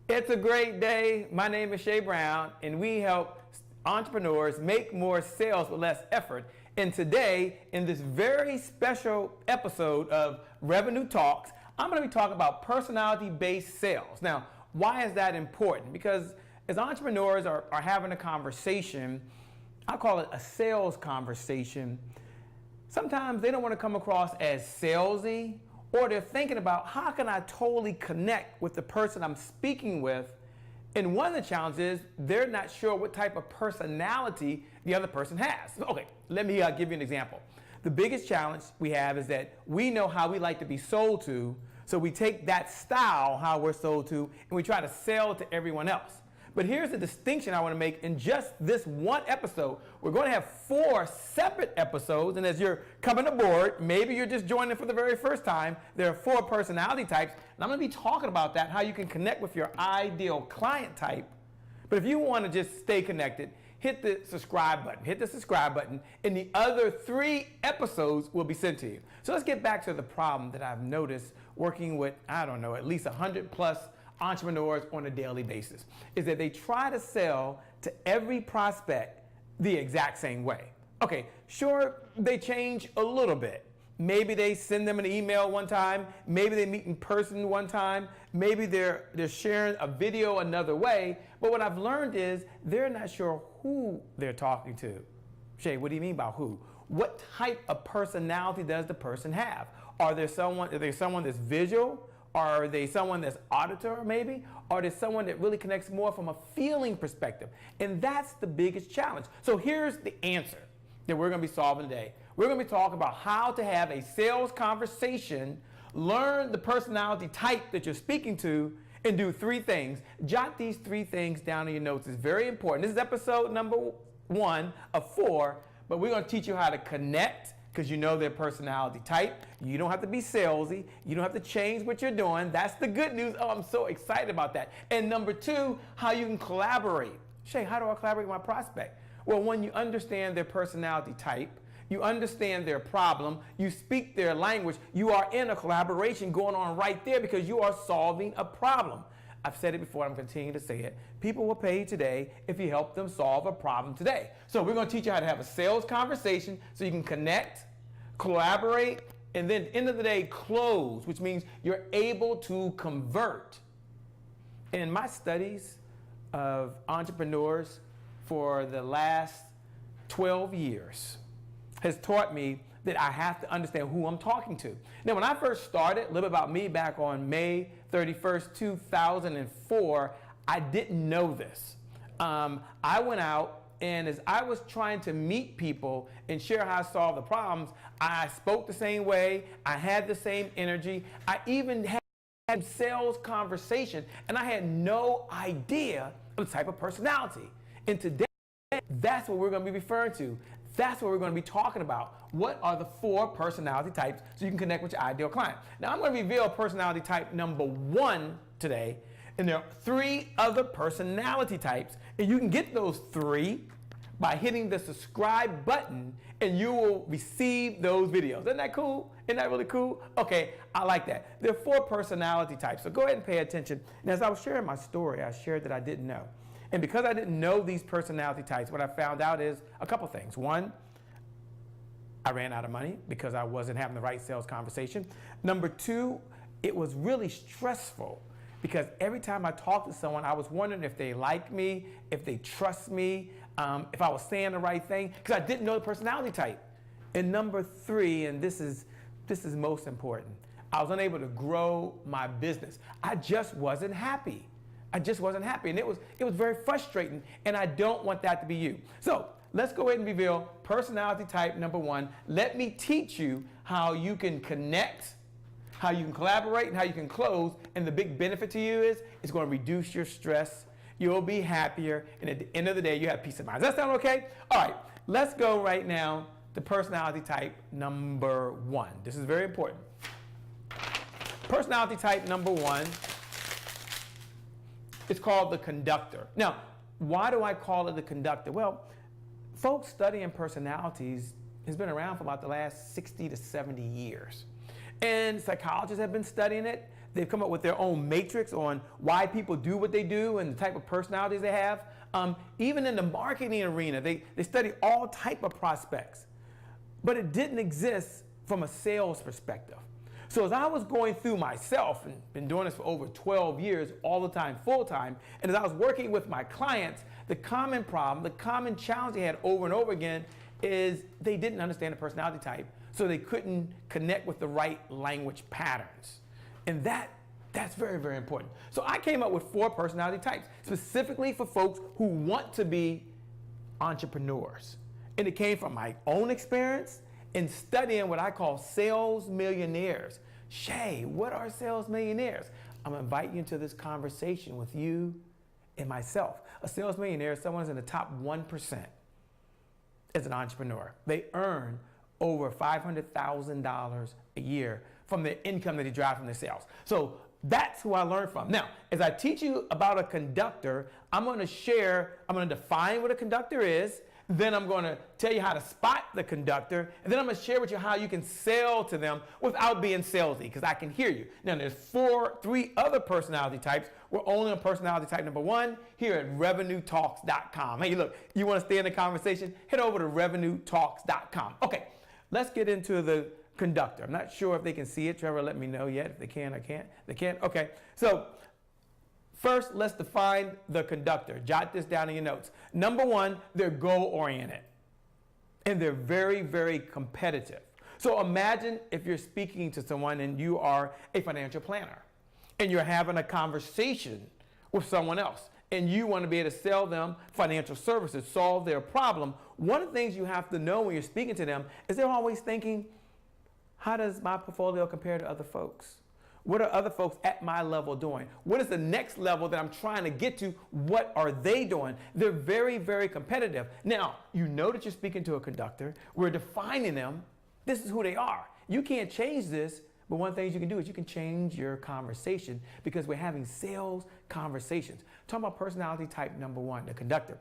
It's a great day. My name is Shay Brown, and we help entrepreneurs make more sales with less effort. And today, in this very special episode of Revenue Talks, I'm going to be talking about personality-based sales. Now, why is that important? Because as entrepreneurs are having a conversation, I call it a sales conversation, sometimes they don't want to come across as salesy, or they're thinking about how can I totally connect with the person I'm speaking with. And one of the challenges is they're not sure what type of personality the other person has. Okay, let me give you an example. The biggest challenge we have is that we know how we like to be sold to, so we take that style, how we're sold to, and we try to sell to everyone else. But here's the distinction I want to make in just this one episode. We're going to have 4 separate episodes, and as you're coming aboard, maybe you're just joining for the very first time, there are 4 personality types, and I'm going to be talking about that, how you can connect with your ideal client type. But if you want to just stay connected, hit the subscribe button. Hit the subscribe button, and the other 3 episodes will be sent to you. So let's get back to the problem that I've noticed working with, I don't know, at least 100 plus entrepreneurs on a daily basis, is that they try to sell to every prospect the exact same way. Okay, sure, they change a little bit. Maybe they send them an email one time, maybe they meet in person one time, maybe they're sharing a video another way, but what I've learned is they're not sure who they're talking to. Shay, what do you mean by who? What type of personality does the person have? Are there someone that's visual? Are they someone that's auditor maybe? Or is someone that really connects more from a feeling perspective? And that's the biggest challenge. So here's the answer that we're going to be solving today. We're going to be talking about how to have a sales conversation, learn the personality type that you're speaking to, and do 3 things. Jot these 3 things down in your notes. It's very important. This is episode number 1 of 4, but we're going to teach you how to connect, because you know their personality type. You don't have to be salesy. You don't have to change what you're doing. That's the good news. Oh, I'm so excited about that. And number 2, how you can collaborate. Shay, how do I collaborate with my prospect? Well, when you understand their personality type, you understand their problem, you speak their language, you are in a collaboration going on right there because you are solving a problem. I've said it before, I'm continuing to say it. People will pay you today if you help them solve a problem today. So we're going to teach you how to have a sales conversation so you can connect, collaborate, and then at the end of the day, close, which means you're able to convert. In my studies of entrepreneurs for the last 12 years has taught me that I have to understand who I'm talking to. Now, when I first started, a little bit about me, back on May 31st, 2004, I didn't know this. I went out, and as I was trying to meet people and share how I solved the problems, I spoke the same way, I had the same energy, I even had sales conversation, and I had no idea of the type of personality. And today, that's what we're going to be referring to. That's what we're going to be talking about. What are the 4 personality types so you can connect with your ideal client? Now, I'm going to reveal personality type number 1 today, and there are 3 other personality types, and you can get those 3 by hitting the subscribe button, and you will receive those videos. Isn't that cool? Isn't that really cool? Okay, I like that. There are 4 personality types, so go ahead and pay attention. And as I was sharing my story, I shared that I didn't know. And because I didn't know these personality types, what I found out is a couple things. 1, I ran out of money because I wasn't having the right sales conversation. Number 2, it was really stressful because every time I talked to someone, I was wondering if they like me, if they trust me, if I was saying the right thing, because I didn't know the personality type. And number 3, and this is most important, I was unable to grow my business. I just wasn't happy. And it was very frustrating, and I don't want that to be you. So let's go ahead and reveal personality type number 1. Let me teach you how you can connect, how you can collaborate, and how you can close. And the big benefit to you is it's going to reduce your stress. You'll be happier, and at the end of the day, you have peace of mind. Does that sound okay? All right, let's go right now to personality type number 1. This is very important. Personality type number 1. It's called the conductor. Now, why do I call it the conductor? Well, folks studying personalities has been around for about the last 60 to 70 years. And psychologists have been studying it. They've come up with their own matrix on why people do what they do and the type of personalities they have. Even in the marketing arena, they study all type of prospects. But it didn't exist from a sales perspective. So as I was going through myself, and been doing this for over 12 years, all the time, full time, and as I was working with my clients, the common problem, the common challenge they had over and over again is they didn't understand the personality type, so they couldn't connect with the right language patterns. And that's very, very important. So I came up with 4 personality types, specifically for folks who want to be entrepreneurs. And it came from my own experience in studying what I call sales millionaires. Shay, what are sales millionaires? I'm gonna invite you into this conversation with you and myself. A sales millionaire is someone who's in the top 1% as an entrepreneur. They earn over $500,000 a year from the income that they drive from their sales. So that's who I learned from. Now, as I teach you about a conductor, I'm gonna define what a conductor is, then I'm going to tell you how to spot the conductor, and then I'm going to share with you how you can sell to them without being salesy, because I can hear you. Now, there's 3 other personality types. We're only on personality type number 1 here at RevenueTalks.com. Hey, look, you want to stay in the conversation? Head over to RevenueTalks.com. Okay, let's get into the conductor. I'm not sure if they can see it. Trevor, let me know yet. If they can, I can't. They can't? Okay, so first, let's define the conductor. Jot this down in your notes. Number 1, they're goal-oriented, and they're very, very competitive. So imagine if you're speaking to someone and you are a financial planner, and you're having a conversation with someone else, and you want to be able to sell them financial services, solve their problem. One of the things you have to know when you're speaking to them is they're always thinking, how does my portfolio compare to other folks? What are other folks at my level doing? What is the next level that I'm trying to get to? What are they doing? They're very, very competitive. Now, you know that you're speaking to a conductor. We're defining them. This is who they are. You can't change this, but one of the things you can do is you can change your conversation, because we're having sales conversations. Talking about personality type number 1, the conductor.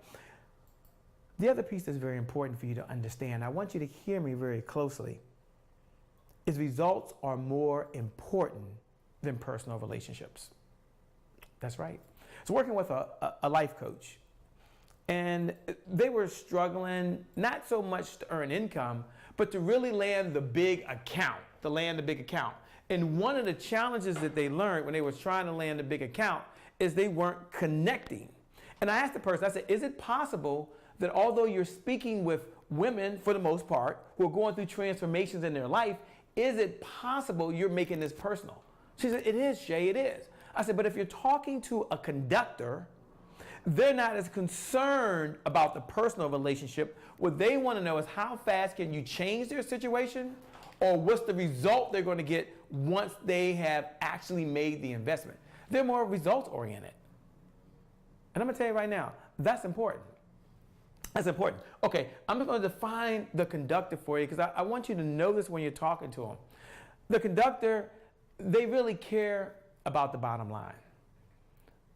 The other piece that's very important for you to understand, I want you to hear me very closely, is results are more important than personal relationships. That's right. So working with a life coach, and they were struggling not so much to earn income, but to really land the big account, And one of the challenges that they learned when they were trying to land a big account is they weren't connecting. And I asked the person, I said, is it possible that although you're speaking with women, for the most part, who are going through transformations in their life, is it possible you're making this personal? She said, it is, Shay, it is. I said, but if you're talking to a conductor, they're not as concerned about the personal relationship. What they want to know is how fast can you change their situation, or what's the result they're going to get once they have actually made the investment. They're more results oriented. And I'm going to tell you right now, that's important. That's important. Okay, I'm just going to define the conductor for you, because I want you to know this when you're talking to them. The conductor, they really care about the bottom line.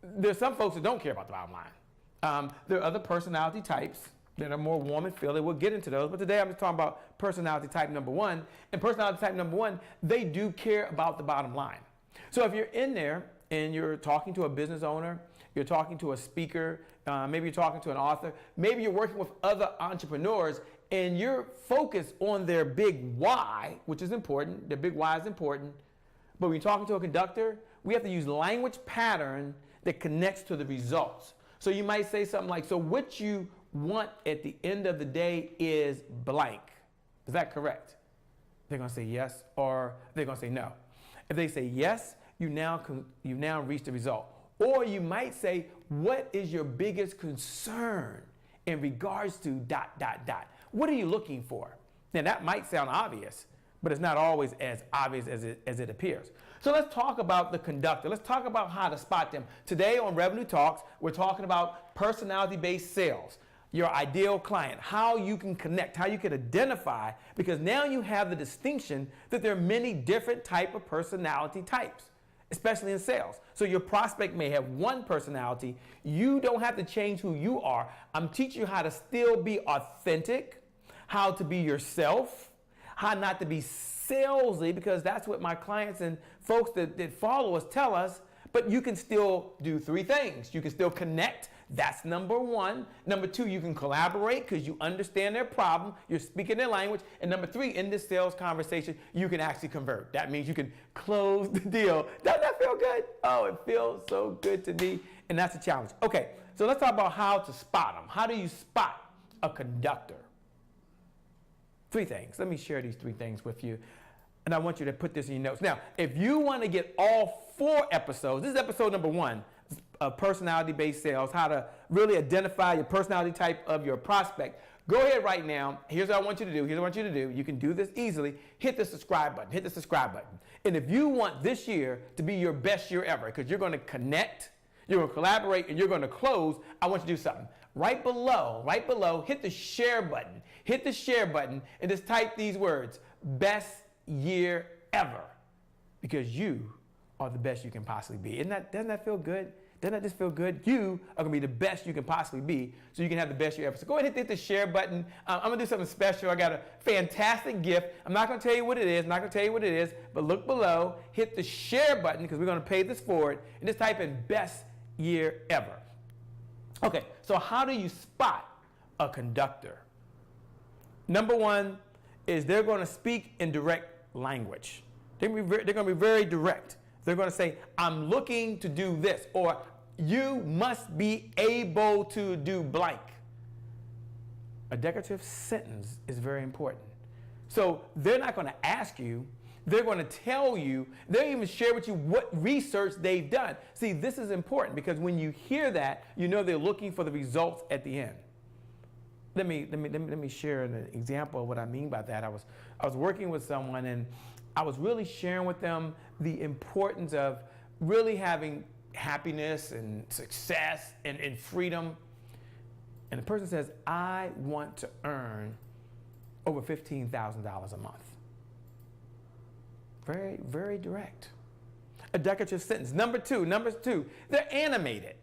There's some folks that don't care about the bottom line. There are other personality types that are more warm and feely. We'll get into those, but today I'm just talking about personality type number 1. And personality type number 1, they do care about the bottom line. So if you're in there and you're talking to a business owner, you're talking to a speaker, maybe you're talking to an author, maybe you're working with other entrepreneurs, and you're focused on their big why, which is important. Their big why is important. But when you're talking to a conductor, we have to use language pattern that connects to the results. So you might say something like, so what you want at the end of the day is blank. Is that correct? They're going to say yes, or they're going to say no. If they say yes, you've now reached the result. Or you might say, what is your biggest concern in regards to ... What are you looking for? Now that might sound obvious, but it's not always as obvious as it appears. So let's talk about the conductor. Let's talk about how to spot them. Today on Revenue Talks, we're talking about personality-based sales, your ideal client, how you can connect, how you can identify, because now you have the distinction that there are many different type of personality types, especially in sales. So your prospect may have one personality. You don't have to change who you are. I'm teaching you how to still be authentic, how to be yourself, how not to be salesy, because that's what my clients and folks that follow us tell us. But you can still do three things. You can still connect. That's number one. Number two, you can collaborate because you understand their problem. You're speaking their language. And number three, in this sales conversation, you can actually convert. That means you can close the deal. Doesn't that feel good? Oh, it feels so good to me. And that's a challenge. Okay, so let's talk about how to spot them. How do you spot a conductor? Three things. Let me share these three things with you. And I want you to put this in your notes. Now, if you want to get all 4 episodes, this is episode number 1 of personality-based sales, how to really identify your personality type of your prospect. Go ahead right now. Here's what I want you to do. Here's what I want you to do. You can do this easily. Hit the subscribe button. Hit the subscribe button. And if you want this year to be your best year ever, because you're going to connect, you're going to collaborate, and you're going to close, I want you to do something. Right below, hit the share button. Hit the share button and just type these words, best year ever, because you are the best you can possibly be. Doesn't that feel good? Doesn't that just feel good? You are going to be the best you can possibly be, so you can have the best year ever. So go ahead and hit the share button. I'm going to do something special. I got a fantastic gift. I'm not going to tell you what it is. But look below, hit the share button, because we're going to pay this forward, and just type in best year ever. Okay, so how do you spot a conductor? Number one is they're going to speak in direct language. They're going to be very direct. They're going to say, I'm looking to do this, or you must be able to do blank. A decorative sentence is very important. So they're not going to ask you. They're going to tell you. They'll even share with you what research they've done. See, this is important, because when you hear that, you know they're looking for the results at the end. Let me share an example of what I mean by that. I was working with someone, and I was really sharing with them the importance of really having happiness and success and freedom. And the person says, I want to earn over $15,000 a month. Very, very direct. A decorative sentence. Number two, they're animated.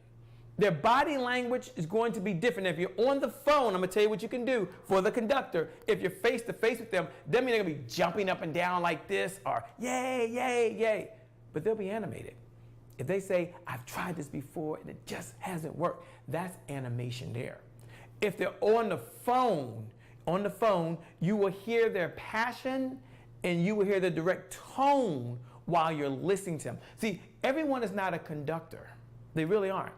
Their body language is going to be different. If you're on the phone, I'm going to tell you what you can do for the conductor. If you're face to face with them, doesn't mean they're going to be jumping up and down like this or yay, yay, yay. But they'll be animated. If they say, I've tried this before and it just hasn't worked, that's animation there. If they're on the phone, you will hear their passion and you will hear the direct tone while you're listening to them. See, everyone is not a conductor. They really aren't.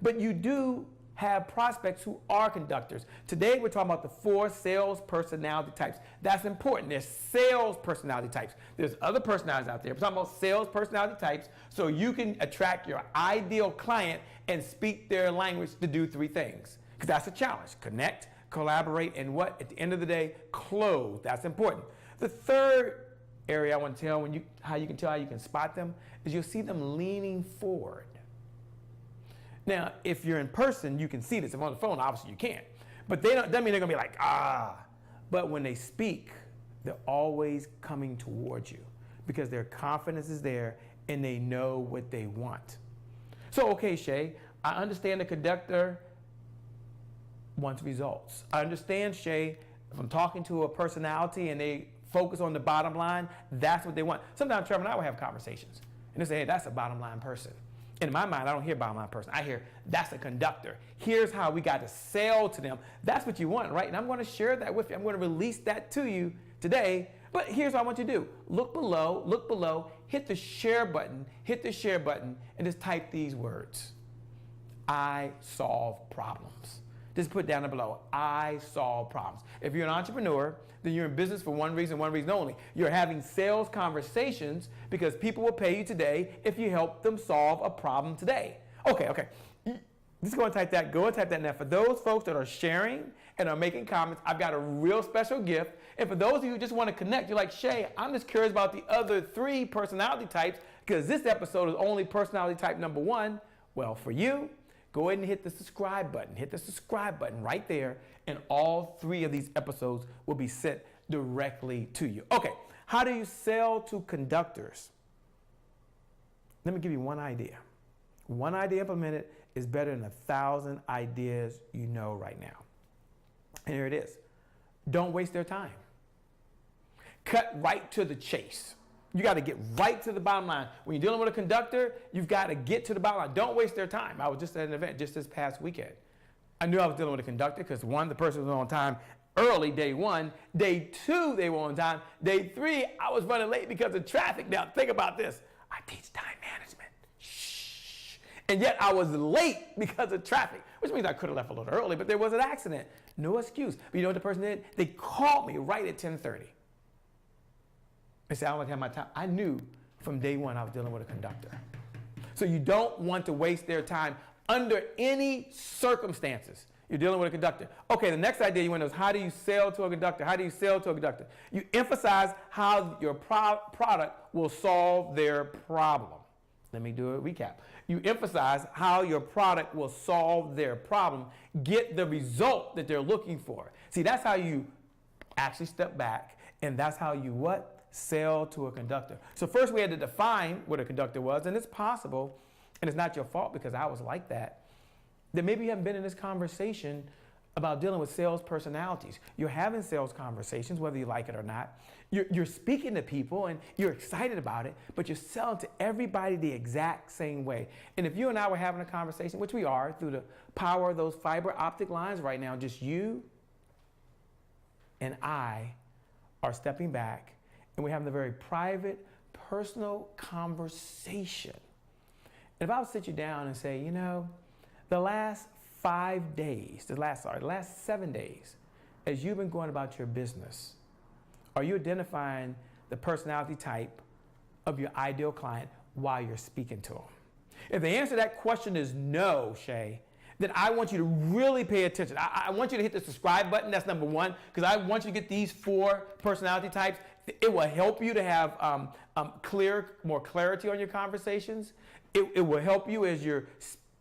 But you do have prospects who are conductors. Today we're talking about the 4 sales personality types. That's important. There's sales personality types. There's other personalities out there. We're talking about sales personality types, so you can attract your ideal client and speak their language to do 3 things. Because that's a challenge. Connect, collaborate, and what? At the end of the day, close. That's important. The third area I want to tell how you can spot them is you'll see them leaning forward. Now, if you're in person, you can see this. If on the phone, obviously you can't. But doesn't mean they're going to be like, ah. But when they speak, they're always coming towards you because their confidence is there and they know what they want. So, okay, Shay, I understand the conductor wants results. I understand, Shay, if I'm talking to a personality and they focus on the bottom line, that's what they want. Sometimes Trevor and I will have conversations and they say, hey, that's a bottom line person. In my mind, I don't hear bottom line person. I hear that's a conductor. Here's how we got to sell to them. That's what you want, right? And I'm going to share that with you. I'm going to release that to you today. But here's what I want you to do. Look below, hit the share button, and just type these words. I solve problems. Just put down below, I solve problems. If you're an entrepreneur, then you're in business for one reason only. You're having sales conversations because people will pay you today if you help them solve a problem today. Okay. Just go and type that. Now, for those folks that are sharing and are making comments, I've got a real special gift. And for those of you who just want to connect, you're like, Shay, I'm just curious about the other 3 personality types because this episode is only personality type number 1. Well, for you, go ahead and hit the subscribe button. Hit the subscribe button right there, and all 3 of these episodes will be sent directly to you. Okay, how do you sell to conductors? Let me give you one idea. One idea implemented is better than 1,000 ideas you know right now. And here it is. Don't waste their time. cut right to the chase. You got to get right to the bottom line. When you're dealing with a conductor, you've got to get to the bottom line. Don't waste their time. I was just at an event just this past weekend. I knew I was dealing with a conductor because one, the person was on time early, day one. Day two, they were on time. Day three, I was running late because of traffic. Now, think about this. I teach time management. Shh. And yet I was late because of traffic, which means I could have left a little early, but there was an accident. No excuse. But you know what the person did? They called me right at 10:30. They said, I don't want to have my time. I knew from day one I was dealing with a conductor. So you don't want to waste their time under any circumstances. You're dealing with a conductor. Okay, the next idea you want to know is how do you sell to a conductor? How do you sell to a conductor? You emphasize how your product will solve their problem. Let me do a recap. You emphasize how your product will solve their problem, get the result that they're looking for. See, that's how you actually step back, and that's how you what? Sell to a conductor. So first we had to define what a conductor was, and it's possible, and it's not your fault because I was like that maybe you haven't been in this conversation about dealing with sales personalities. You're having sales conversations, whether you like it or not. You're speaking to people and you're excited about it, but you're selling to everybody the exact same way. And if you and I were having a conversation, which we are through the power of those fiber optic lines right now, just you and I are stepping back and we're having a very private, personal conversation. And if I would sit you down and say, you know, the last 7 days, as you've been going about your business, are you identifying the personality type of your ideal client while you're speaking to them? If the answer to that question is no, Shay, then I want you to really pay attention. I want you to hit the subscribe button. That's number one, because I want you to get these 4 personality types. It will help you to have more clarity on your conversations. It will help you as you're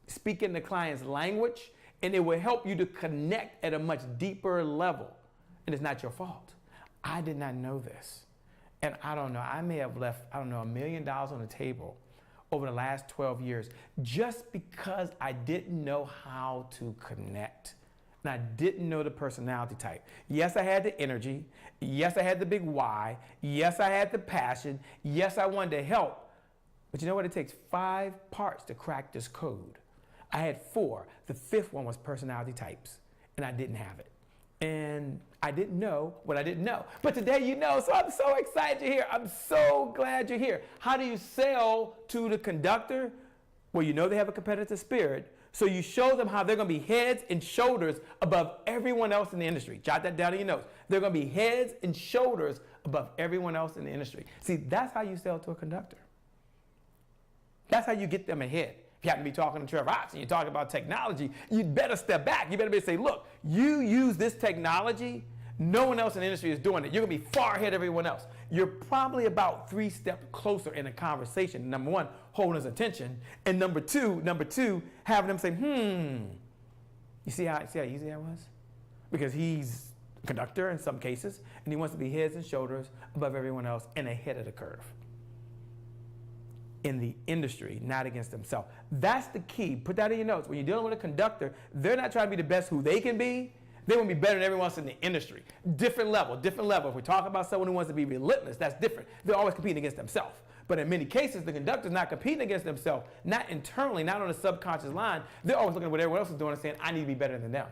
speaking the client's language, and it will help you to connect at a much deeper level. And it's not your fault. I did not know this. And I don't know, I may have left, $1 million on the table over the last 12 years just because I didn't know how to connect. And I didn't know the personality type. Yes, I had the energy. Yes, I had the big why. Yes, I had the passion. Yes, I wanted to help. But you know what? It takes 5 parts to crack this code. I had 4. The 5th one was personality types, and I didn't have it. And I didn't know what I didn't know. But today you know, so I'm so excited you're here. I'm so glad you're here. How do you sell to the conductor? Well, you know they have a competitive spirit, so you show them how they're going to be heads and shoulders above everyone else in the industry. Jot that down in your notes. They're going to be heads and shoulders above everyone else in the industry. See, that's how you sell to a conductor. That's how you get them ahead. If you happen to be talking to Trevor Ox and you're talking about technology, you'd better step back. You better be able to say, look, you use this technology, no one else in the industry is doing it. You're going to be far ahead of everyone else. You're probably about 3 steps closer in a conversation. Number 1, holding his attention. And number two, having them say, You see how easy that was? Because he's a conductor in some cases, and he wants to be heads and shoulders above everyone else and ahead of the curve. In the industry, not against themselves. That's the key. Put that in your notes. When you're dealing with a conductor, they're not trying to be the best who they can be. They want to be better than everyone else in the industry. Different level. If we're talking about someone who wants to be relentless, that's different. They're always competing against themselves. But in many cases, the conductor's not competing against themselves, not internally, not on a subconscious line. They're always looking at what everyone else is doing and saying, I need to be better than them.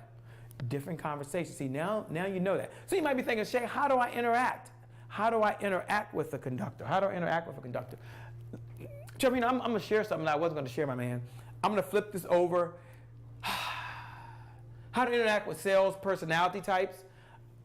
Different conversations. See, now you know that. So you might be thinking, Shay, how do I interact? How do I interact with a conductor? How do I interact with a conductor? Trevor, I'm going to share something that I wasn't going to share, my man. I'm going to flip this over. How to interact with sales personality types.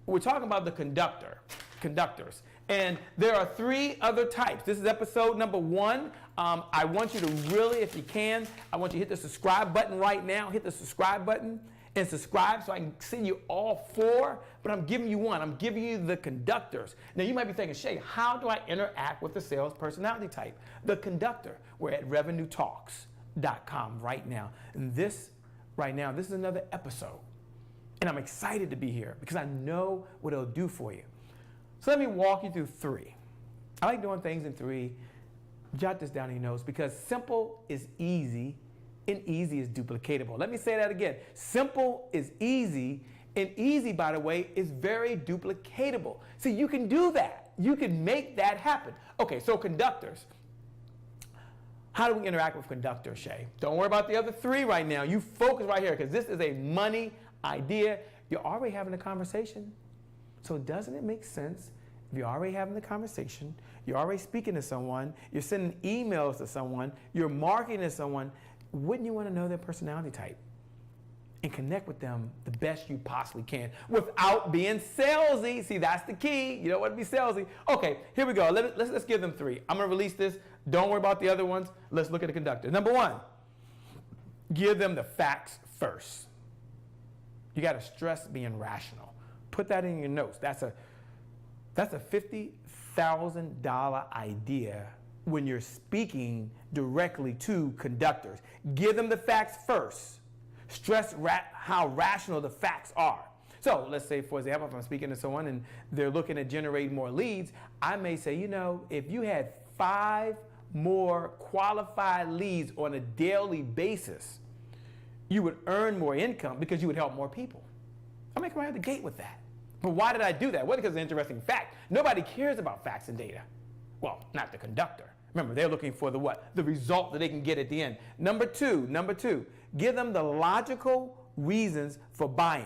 We're talking about the conductors. And there are 3 other types. This is episode number 1. I want you to really, if you can, I want you to hit the subscribe button right now. Hit the subscribe button and subscribe so I can send you all 4, but I'm giving you 1. I'm giving you the conductors. Now you might be thinking, Shay, how do I interact with the sales personality type? The conductor. We're at revenuetalks.com right now. And this is another episode. And I'm excited to be here because I know what it'll do for you. So let me walk you through 3. I like doing things in 3. Jot this down in your notes because simple is easy and easy is duplicatable. Let me say that again. Simple is easy, and easy, by the way, is very duplicatable. See, you can do that. you can make that happen. Okay, so conductors. How do we interact with conductors, Shay? Don't worry about the other three right now. You focus right here because this is a money idea. You're already having a conversation. So doesn't it make sense if you're already having the conversation, you're already speaking to someone, you're sending emails to someone, you're marketing to someone, wouldn't you want to know their personality type and connect with them the best you possibly can without being salesy? See, that's the key. You don't want to be salesy. Okay, here we go. Let's give them three. I'm going to release this. Don't worry about the other ones. Let's look at the conductor. Number one, give them the facts first. You got to stress being rational. Put that in your notes. That's a $50,000 idea when you're speaking directly to conductors. Give them the facts first. Stress how rational the facts are. So let's say, for example, if I'm speaking to someone and they're looking to generate more leads, I may say, you know, if you had 5 more qualified leads on a daily basis, you would earn more income because you would help more people. I may come out of the gate with that. But why did I do that? Well, because it's an interesting fact. Nobody cares about facts and data. Well, not the conductor. Remember, they're looking for the what? The result that they can get at the end. Number two, give them the logical reasons for buying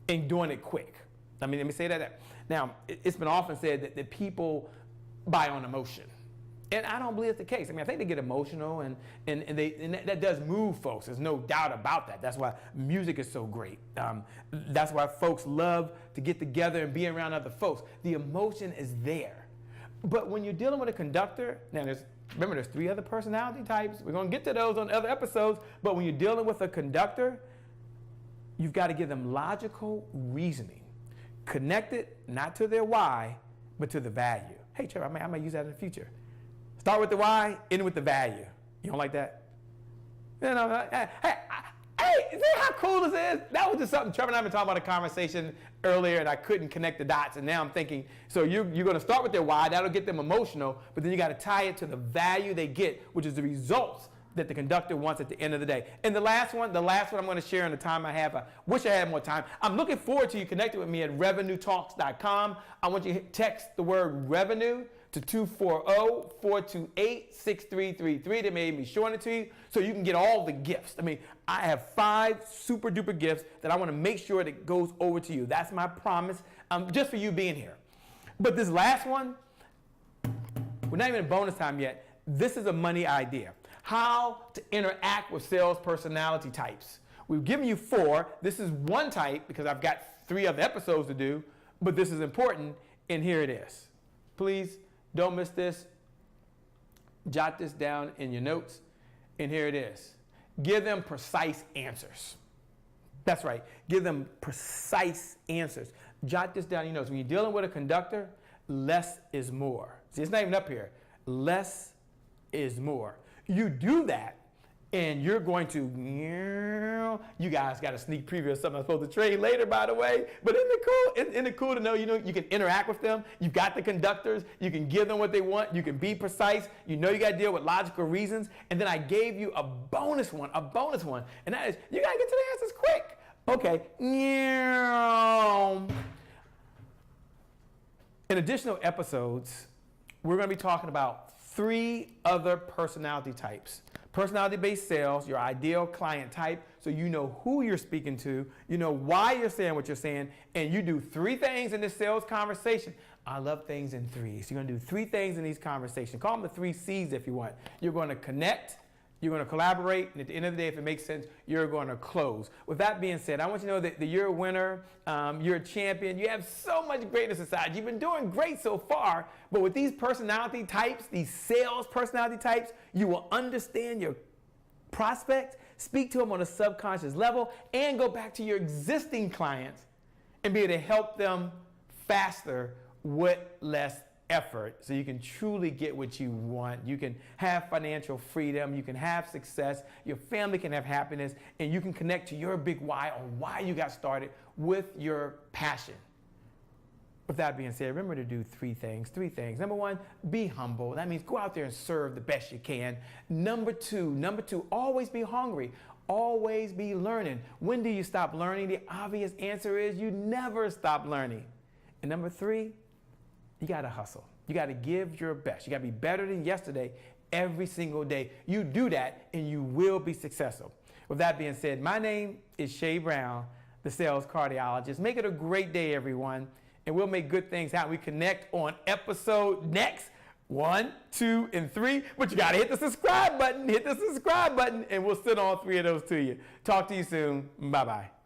and doing it quick. Let me say that. Now, it's been often said that people buy on emotion. And I don't believe it's the case. I think they get emotional and that does move folks. There's no doubt about that. That's why music is so great. That's why folks love to get together and be around other folks. The emotion is there. But when you're dealing with a conductor, now remember there's 3 other personality types. We're going to get to those on other episodes. But when you're dealing with a conductor, you've got to give them logical reasoning. Connected not to their why, but to the value. Hey, Trevor, I might use that in the future. Start with the why, end with the value. You don't like that? Hey, see how cool this is? That was just something Trevor and I have been talking about a conversation earlier, and I couldn't connect the dots. And now I'm thinking, so you're going to start with their why. That'll get them emotional, but then you got to tie it to the value they get, which is the results that the conductor wants at the end of the day. And the last one I'm going to share in the time I have. I wish I had more time. I'm looking forward to you connecting with me at revenuetalks.com. I want you to text the word revenue to 240-428-6333. They made me showing it to you so you can get all the gifts. I have 5 super duper gifts that I want to make sure that goes over to you. That's my promise, just for you being here. But this last one, we're not even in bonus time yet. This is a money idea. How to interact with sales personality types. We've given you 4. This is one type because I've got 3 other episodes to do, but this is important, and here it is. Please don't miss this. Jot this down in your notes, and here it is. Give them precise answers. That's right. Give them precise answers. Jot this down in your notes. When you're dealing with a conductor, less is more. See, it's not even up here. Less is more. You do that, and you're going to, you guys got a sneak preview of something I'm supposed to trade later, by the way. But isn't it cool to know, you can interact with them. You got the conductors. You can give them what they want. You can be precise. You know you got to deal with logical reasons. And then I gave you a bonus one. And that is, you got to get to the answers quick. Okay. In additional episodes, we're going to be talking about 3 other personality types. Personality-based sales, your ideal client type, so you know who you're speaking to, you know why you're saying what you're saying, and you do 3 things in this sales conversation. I love things in 3s. You're going to do 3 things in these conversations. Call them the 3 C's if you want. You're going to connect, you're going to collaborate, and at the end of the day, if it makes sense, you're going to close. With that being said, I want you to know that you're a winner, you're a champion, you have so much greatness inside. You've been doing great so far, but with these personality types, these sales personality types, you will understand your prospects, speak to them on a subconscious level, and go back to your existing clients and be able to help them faster with less effort, so you can truly get what you want. You can have financial freedom, you can have success, your family can have happiness, and you can connect to your big why on why you got started with your passion. With that being said, remember to do 3 things. Number 1, be humble. That means go out there and serve the best you can. Number two, always be hungry. Always be learning. When do you stop learning? The obvious answer is you never stop learning. And number 3, You got to hustle. You got to give your best. You got to be better than yesterday every single day. You do that and you will be successful. With that being said, my name is Shay Brown, the sales cardiologist. Make it a great day, everyone, and we'll make good things happen. We connect on episode next 1, 2, and 3, but you got to hit the subscribe button, and we'll send all 3 of those to you. Talk to you soon. Bye-bye.